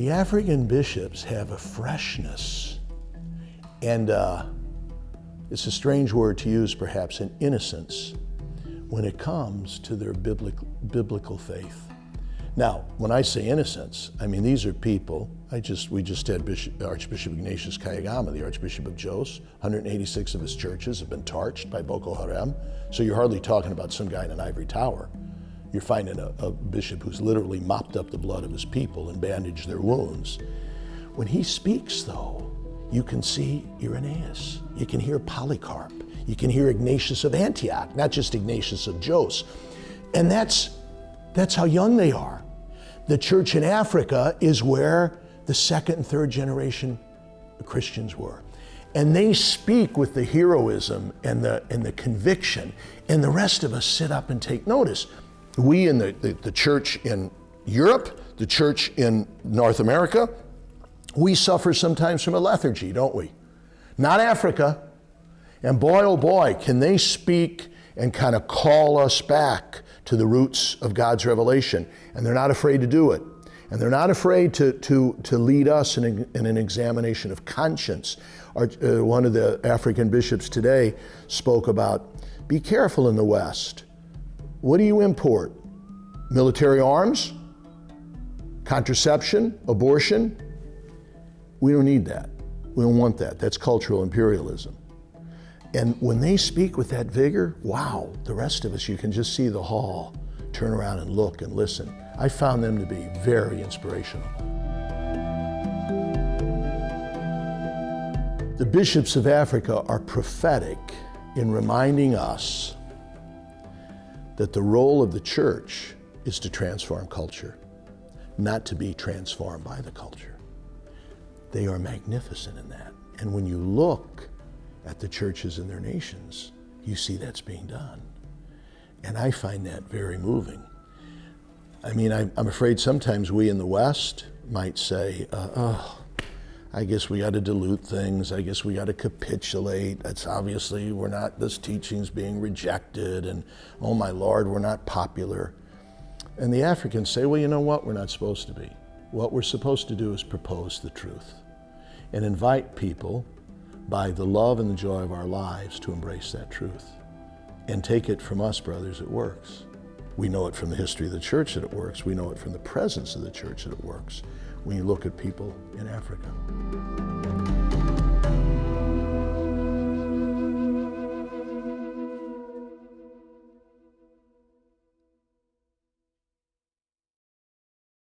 The African bishops have a freshness, and it's a strange word to use, perhaps, an innocence when it comes to their biblical faith. Now, when I say innocence, I mean these are people. We just had Archbishop Ignatius Kayagama, the Archbishop of Jos. 186 of his churches have been torched by Boko Haram. So you're hardly talking about some guy in an ivory tower. You're finding a bishop who's literally mopped up the blood of his people and bandaged their wounds. When he speaks, though, you can see Irenaeus. You can hear Polycarp. You can hear Ignatius of Antioch, not just Ignatius of Jos. And that's how young they are. The church in Africa is where the second and third generation Christians were. And they speak with the heroism and the conviction, and the rest of us sit up and take notice. We in the church in Europe, the church in North America, we suffer sometimes from a lethargy, don't we? Not Africa. And boy, oh boy, can they speak and kind of call us back to the roots of God's revelation. And they're not afraid to do it. And they're not afraid to lead us in an examination of conscience. One of the African bishops today spoke about, be careful in the West. What do you import? Military arms? Contraception? Abortion? We don't need that. We don't want that. That's cultural imperialism. And when they speak with that vigor, wow, the rest of us, you can just see the hall turn around and look and listen. I found them to be very inspirational. The bishops of Africa are prophetic in reminding us that the role of the church is to transform culture, not to be transformed by the culture. They are magnificent in that. And when you look at the churches in their nations, you see that's being done. And I find that very moving. I mean, I'm afraid sometimes we in the West might say, I guess we got to dilute things. I guess we got to capitulate. That's obviously, this teaching's being rejected, and oh my Lord, we're not popular. And the Africans say, well, you know what? We're not supposed to be. What we're supposed to do is propose the truth and invite people by the love and the joy of our lives to embrace that truth. And take it from us, brothers, it works. We know it from the history of the church that it works. We know it from the presence of the church that it works when you look at people in Africa.